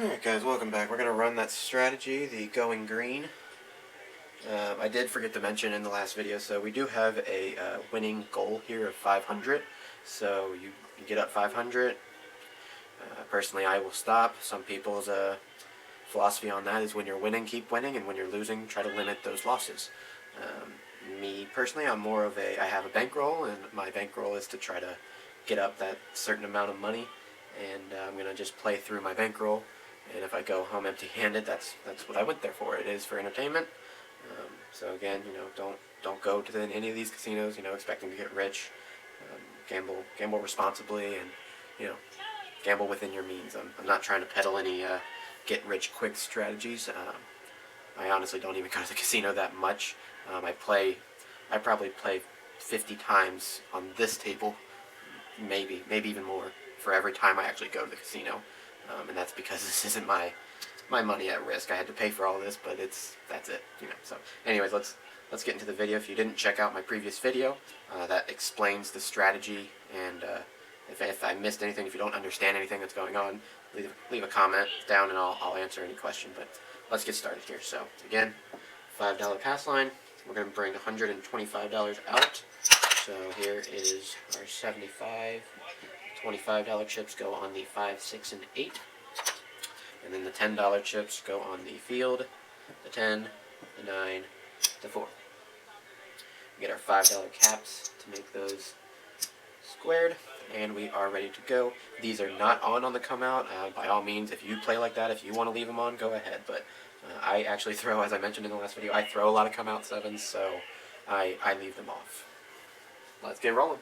Alright guys, welcome back. We're going to run that strategy, the going green. I did forget to mention in the last video, so we do have a winning goal here of 500. So you get up 500. Personally, I will stop. Some people's philosophy on that is when you're winning, keep winning, and when you're losing, try to limit those losses. Me personally, I'm more of I have a bankroll, and my bankroll is to try to get up that certain amount of money, and I'm going to just play through my bankroll. And if I go home empty-handed, that's what I went there for. It is for entertainment. So again, don't go to any of these casinos, expecting to get rich. Gamble responsibly, and gamble within your means. I'm not trying to peddle any get-rich-quick strategies. I honestly don't even go to the casino that much. I probably play 50 times on this table, maybe even more, for every time I actually go to the casino. And that's because this isn't my money at risk. I had to pay for all this, but that's it. So anyways, let's get into the video. If you didn't check out my previous video, that explains the strategy, and if I missed anything, if you don't understand anything that's going on, leave a comment down and I'll answer any question. But let's get started here. So again, $5 pass line. We're going to bring $125 out. So here is our 75. $25 chips go on the 5, 6, and 8. And then the $10 chips go on the field, the 10, the 9, the 4. We get our $5 caps to make those squared, and we are ready to go. These are not on the come out. By all means, if you play like that, if you want to leave them on, go ahead. But I actually throw, as I mentioned in the last video, I throw a lot of come out 7s, so I leave them off. Let's get rolling.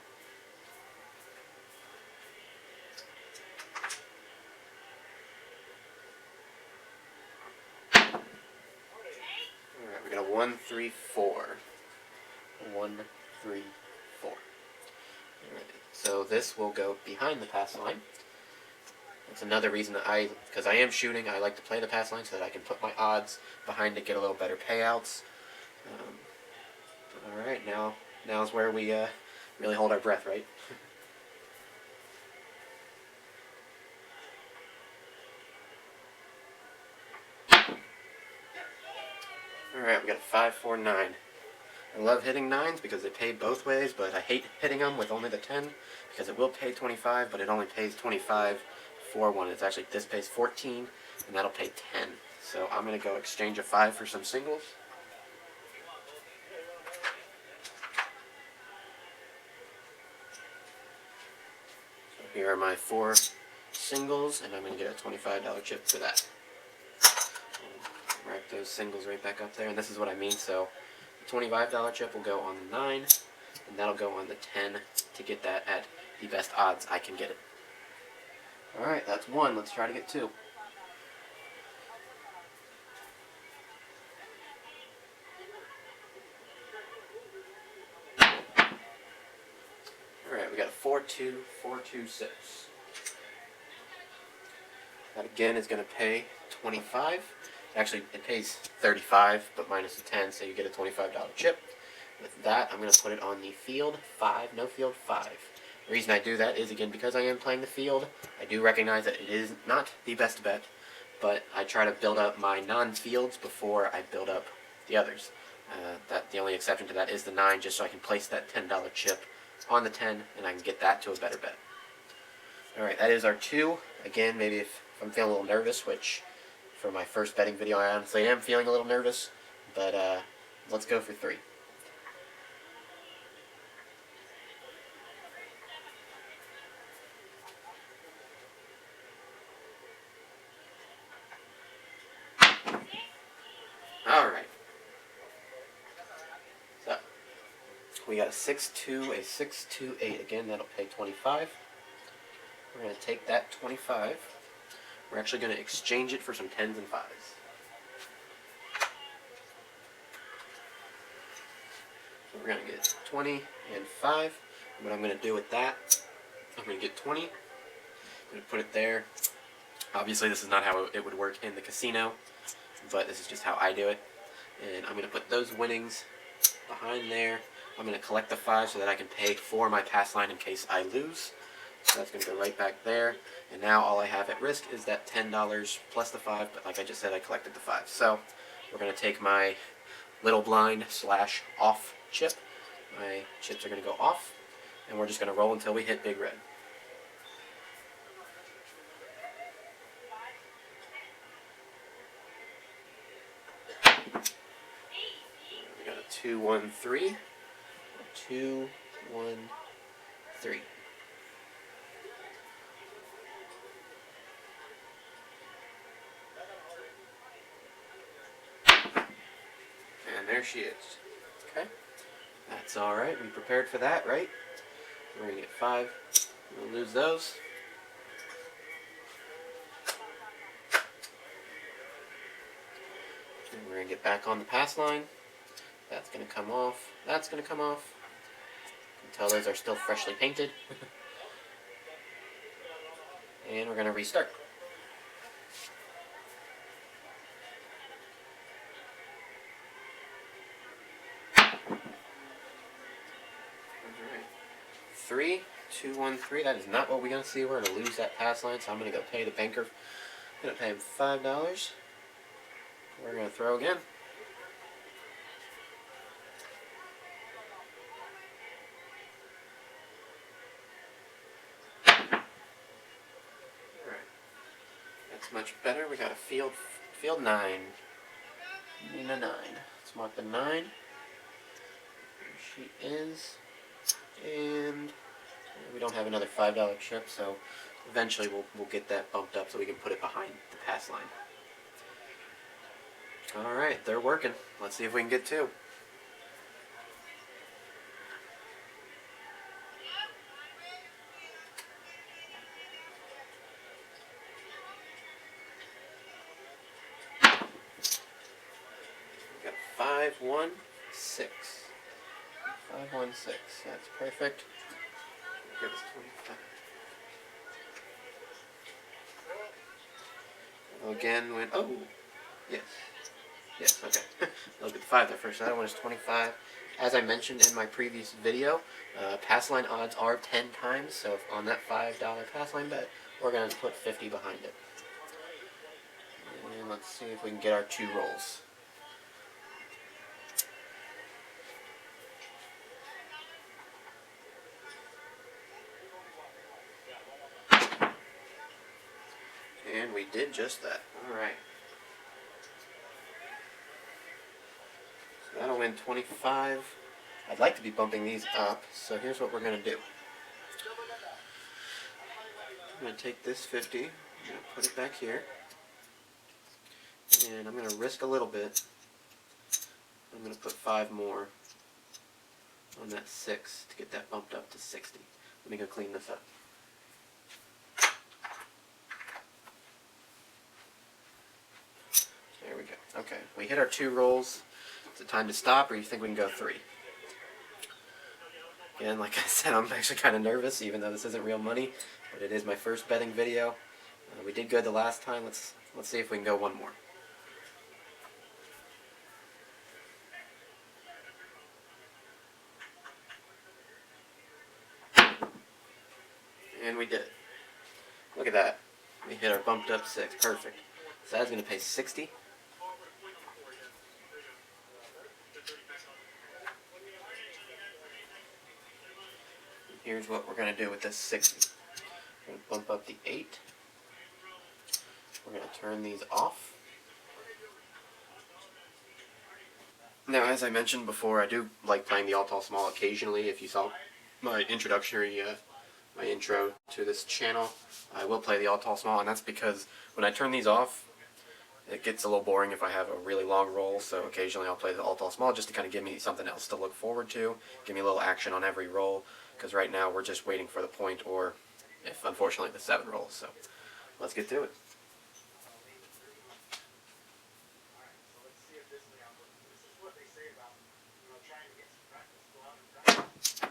We got a 1, 3, 4. 1, 3, 4. Alright, so this will go behind the pass line. That's another reason that because I am shooting, I like to play the pass line so that I can put my odds behind to get a little better payouts. Alright, now's where we really hold our breath, right? Alright, we got a 5, 4, 9. I love hitting 9s because they pay both ways, but I hate hitting them with only the 10 because it will pay 25, but it only pays 25 for one. It's actually, this pays 14, and that'll pay 10. So I'm going to go exchange a 5 for some singles. So here are my 4 singles, and I'm going to get a $25 chip for that. Rack those singles right back up there, and this is what I mean. So the $25 chip will go on the 9, and that'll go on the 10 to get that at the best odds I can get it. Alright, that's 1. Let's try to get 2. Alright, we got a 4, 2, 4, 2, 6. That again is going to pay 25. Actually, it pays 35, but minus the 10, so you get a $25 chip. With that, I'm going to put it on the field 5, no field 5. The reason I do that is, again, because I am playing the field. I do recognize that it is not the best bet, but I try to build up my non-fields before I build up the others. The only exception to that is the 9, just so I can place that $10 chip on the 10, and I can get that to a better bet. Alright, that is our 2. Again, maybe if I'm feeling a little nervous, which for my first betting video I honestly am feeling a little nervous, but let's go for 3. Alright. So, we got a 6, 2, a 6, 2, 8. Again, that'll pay 25. We're going to take that 25. We're actually going to exchange it for some 10s and 5s. So we're going to get 20 and 5. What I'm going to do with that, I'm going to get 20. I'm going to put it there. Obviously, this is not how it would work in the casino, but this is just how I do it. And I'm going to put those winnings behind there. I'm going to collect the 5 so that I can pay for my pass line in case I lose. So that's going to go right back there. And now all I have at risk is that $10 plus the 5, but like I just said, I collected the 5. So we're going to take my little blind slash off chip. My chips are going to go off, and we're just going to roll until we hit big red. We got a 2, 1, 3. 2, 1, 3. And there she is. Okay. That's alright. We prepared for that, right? We're going to get 5. We'll lose those. And we're going to get back on the pass line. That's going to come off. That's going to come off. You can tell those are still freshly painted. And we're going to restart. Alright. 3, 2, 1, 3. That is not what we're going to see. We're going to lose that pass line, so I'm going to go pay the banker. I'm going to pay him $5. We're going to throw again. That's much better. We got a field 9. Nina 9. Let's mark the 9. There she is. And we don't have another $5 chip, so eventually we'll get that bumped up so we can put it behind the pass line. Alright, they're working. Let's see if we can get 2. We got 5, 1, 6. 5, 1, 6. That's perfect. Give us 25. Again, went. Oh! Yes. Yes, okay. Look at the 5 there first. That one is 25. As I mentioned in my previous video, pass line odds are 10 times, so if on that $5 pass line bet, we're going to put 50 behind it. And let's see if we can get our 2 rolls. And we did just that. Alright. So that'll win 25. I'd like to be bumping these up, so here's what we're going to do. I'm going to take this 50, I'm going to put it back here, and I'm going to risk a little bit. I'm going to put 5 more on that 6 to get that bumped up to 60. Let me go clean this up. There we go. Okay, we hit our 2 rolls. Is it time to stop, or you think we can go 3? Again, like I said, I'm actually kind of nervous, even though this isn't real money, but it is my first betting video. We did good the last time. Let's see if we can go 1 more. And we did it. Look at that. We hit our bumped up 6. Perfect. So that's going to pay 60. Here's what we're going to do with this 60. We're going to bump up the 8. We're going to turn these off. Now, as I mentioned before, I do like playing the all tall small occasionally. If you saw my introductory, my intro to this channel, I will play the all tall small, and that's because when I turn these off, it gets a little boring if I have a really long roll, so occasionally I'll play the all tall small just to kind of give me something else to look forward to, give me a little action on every roll, because right now we're just waiting for the point, or if unfortunately the 7 rolls, so let's get to it.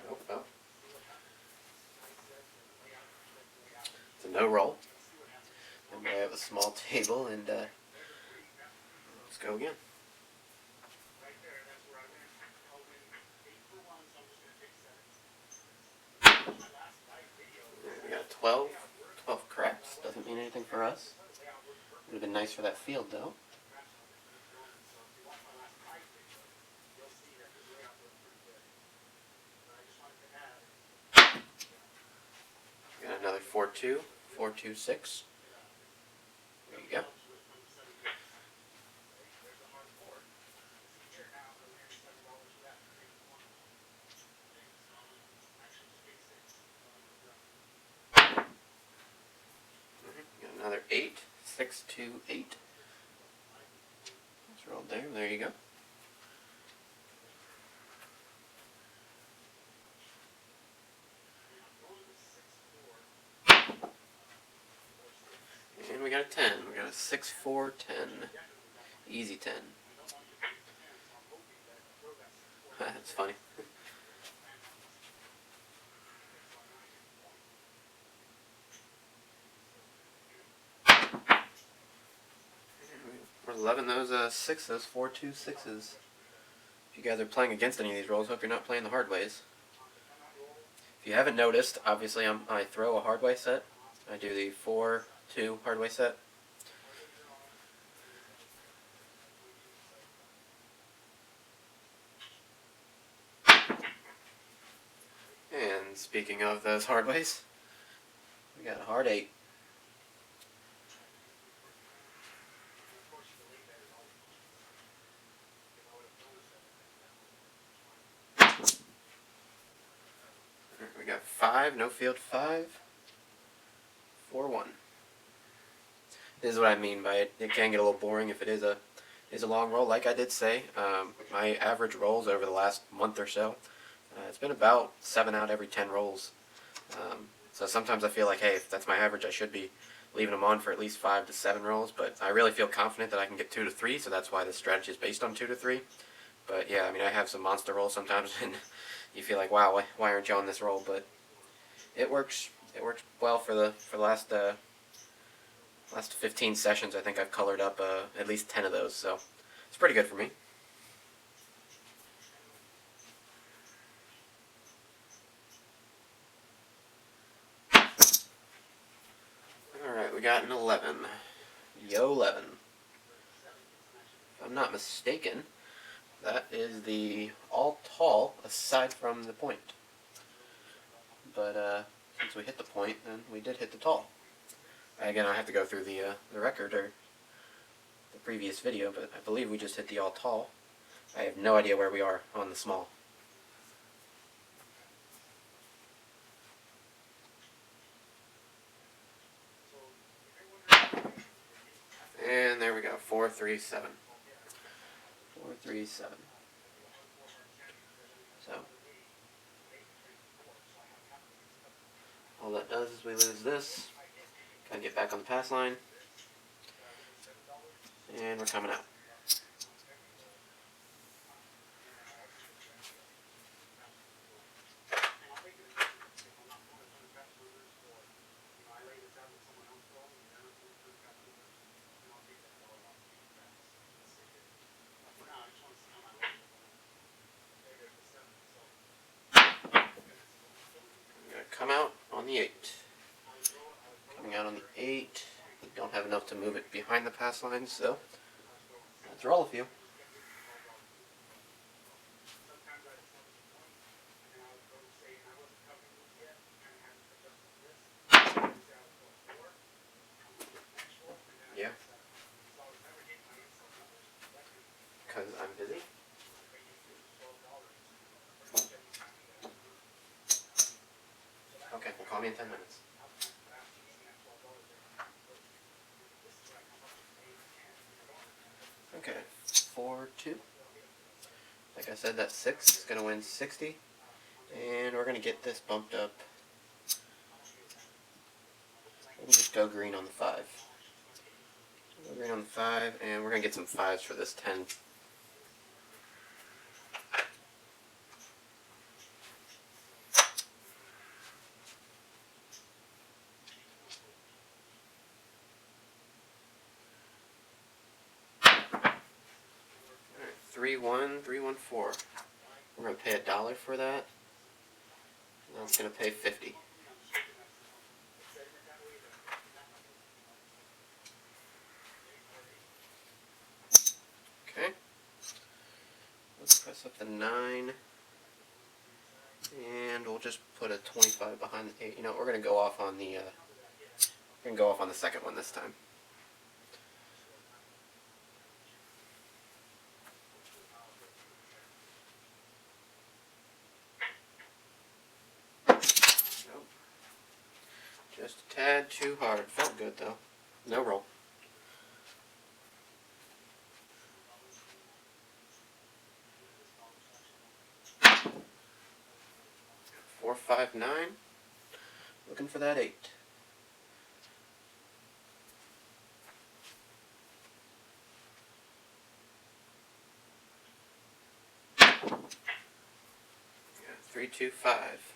Oh, well. It's a no roll. And I have a small table, and let's go again. We got a 12. 12 craps. Doesn't mean anything for us. Would have been nice for that field, though. Got another 4-2. 4-2-6. There you go. Got another 8. 6-2-8. It's rolled there. There you go. And we got a 10. We got a 6-4-10. Easy 10. That's funny. We're loving those 4-2-6s. If you guys are playing against any of these rolls, hope you're not playing the hard ways. If you haven't noticed, obviously I throw a hard way set. I do the 4-2 hard way set. And speaking of those hard ways, we got a hard 8. We got 5, no field 5. 4-1. This is what I mean by it. It can get a little boring if it is a long roll. Like I did say, my average rolls over the last month or so, it's been about 7 out every 10 rolls. So sometimes I feel like, hey, if that's my average, I should be leaving them on for at least 5 to 7 rolls. But I really feel confident that I can get 2 to 3, so that's why this strategy is based on 2 to 3. But yeah, I mean, I have some monster rolls sometimes, and you feel like, wow, why aren't you on this roll? But it works. It works well for the last 15 sessions. I think I've colored up at least 10 of those, so it's pretty good for me. Alright, we got an 11. Yo 11. If I'm not mistaken, that is the all tall aside from the point. But since we hit the point, then we did hit the tall. Again, I have to go through the record or the previous video, but I believe we just hit the all tall. I have no idea where we are on the small. And there we go, 4-3-7. 4-3-7. So all that does is we lose this. Gotta get back on the pass line. And we're coming out. Come out on the 8. Coming out on the 8. We don't have enough to move it behind the pass line, so let's roll a few. Yeah. Because I'm busy. Okay, well, call me in 10 minutes. Okay, 4-2. Like I said, that 6 is going to win 60. And we're going to get this bumped up. We'll just go green on the 5. Go green on the 5, and we're going to get some 5s for this 10. Alright, 3-1, 3-1-4. We're going to pay $1 for that. And I'm going to pay 50. just put a 25 behind the 8. You know, we're gonna go off on the second one this time. Nope. Just a tad too hard. Felt good though. No roll. 4, 5, 9. Looking for that 8. Yeah, 3, 2, 5.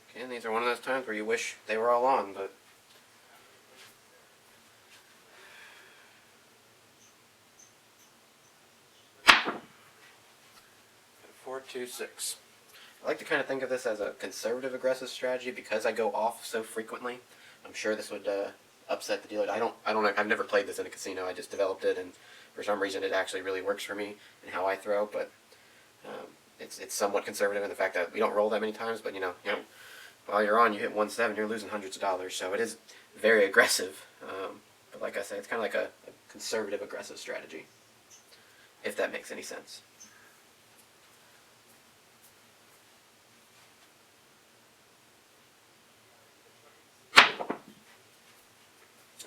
Okay, and these are one of those times where you wish they were all on, but 4, 2, 6. I like to kind of think of this as a conservative aggressive strategy because I go off so frequently. I'm sure this would upset the dealer. I've never played this in a casino. I just developed it, and for some reason it actually really works for me and how I throw. But it's somewhat conservative in the fact that we don't roll that many times. But you know, while you're on, you hit 1-7, you're losing hundreds of dollars. So it is very aggressive. But like I say, it's kind of like a conservative aggressive strategy, if that makes any sense.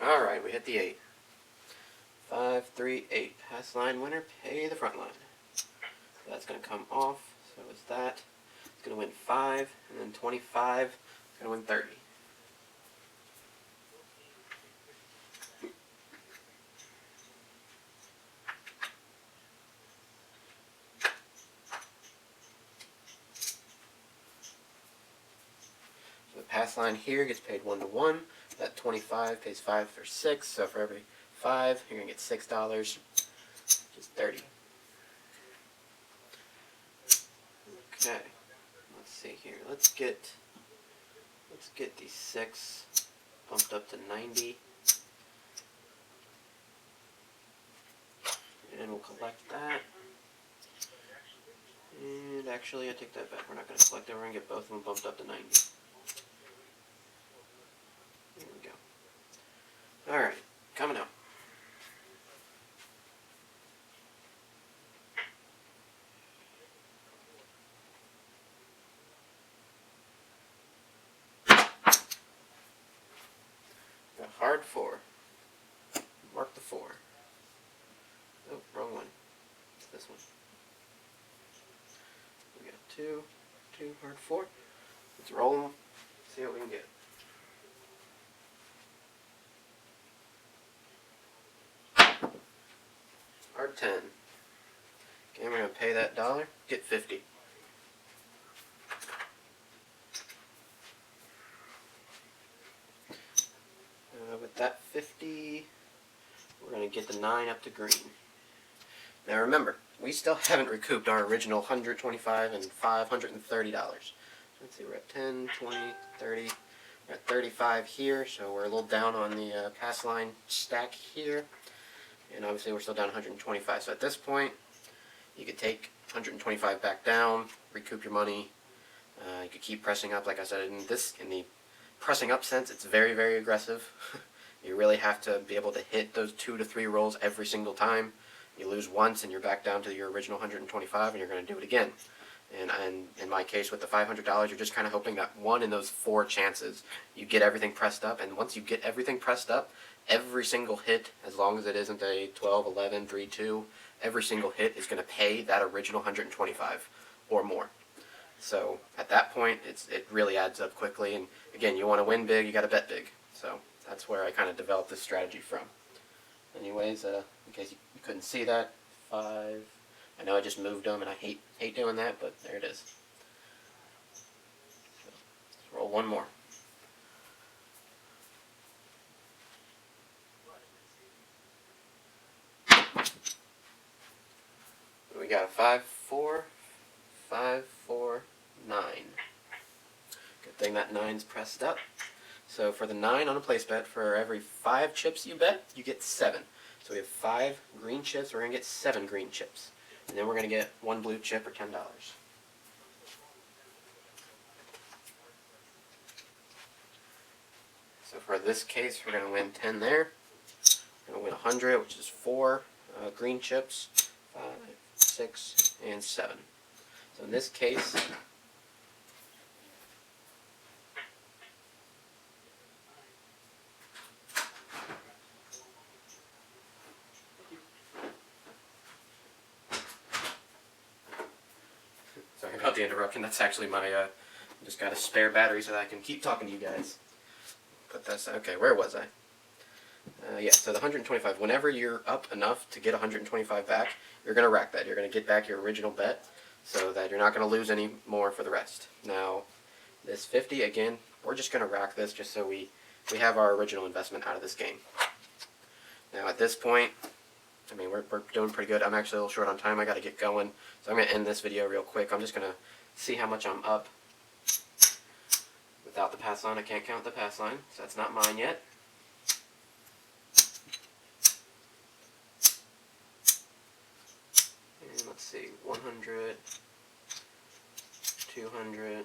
Alright, we hit the 8. 5, 3, 8. Pass line winner, pay the front line. So that's going to come off. So is that. It's going to win 5, and then 25. It's going to win 30. So the pass line here gets paid 1 to 1. That 25 pays 5 for 6. So for every 5, you're going to get $6, which is 30. Okay, let's see here. Let's get the 6 bumped up to 90, and we'll collect that. And actually, I take that back. We're not going to collect it. We're going to get both of them bumped up to 90. There we go. All right, coming up. Hard 4. Mark the 4. Oh, wrong one. It's this one. We got 2, hard 4. Let's roll them. See what we can get. Hard 10. Okay, we're going to pay that $1. Get 50. With that 50, we're going to get the 9 up to green. Now remember, we still haven't recouped our original $125 and $530. Let's see, we're at 10, 20, 30. We're at 35 here, so we're a little down on the pass line stack here. And obviously we're still down 125. So at this point, you could take 125 back down, recoup your money. You could keep pressing up. Like I said, in the pressing up sense, it's very, very aggressive. You really have to be able to hit those 2 to 3 rolls every single time. You lose once and you're back down to your original 125 and you're going to do it again. And in my case with the $500, you're just kind of hoping that one in those 4 chances you get everything pressed up. And once you get everything pressed up, every single hit, as long as it isn't a 12, 11, 3, 2, every single hit is going to pay that original 125 or more. So at that point, it really adds up quickly. And again, you want to win big, you got to bet big. So that's where I kind of developed this strategy from. Anyways, in case you couldn't see that, 5. I know I just moved them, and I hate doing that, but there it is. So let's roll one more. We got a 5, 4, 5, 4, 9. Good thing that 9's pressed up. So for the 9 on a place bet, for every 5 chips you bet, you get 7. So we have 5 green chips. We're going to get 7 green chips. And then we're going to get 1 blue chip or $10. for this case, we're going to win 10 there. We're going to win 100, which is 4 green chips, 5, 6, and 7. So in this case, sorry about the interruption. That's actually my, just got a spare battery so that I can keep talking to you guys. Put this, okay, where was I? Yeah, so the 125, whenever you're up enough to get 125 back, you're going to rack that. You're going to get back your original bet so that you're not going to lose any more for the rest. Now, this 50, again, we're just going to rack this just so we have our original investment out of this game. Now, at this point, I mean, we're doing pretty good. I'm actually a little short on time. I got to get going. So I'm going to end this video real quick. I'm just going to see how much I'm up without the pass line. I can't count the pass line, so that's not mine yet. And let's see, 100, 200,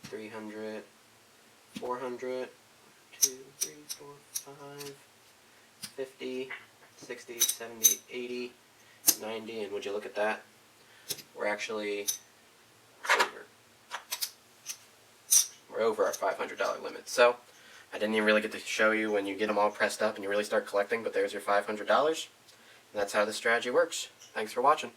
300, 400, 2, 3, 4, 5, 50, 60, 70, 80, 90, and would you look at that? We're actually over. We're over our $500 limit. So, I didn't even really get to show you when you get them all pressed up and you really start collecting, but there's your $500. And that's how this strategy works. Thanks for watching.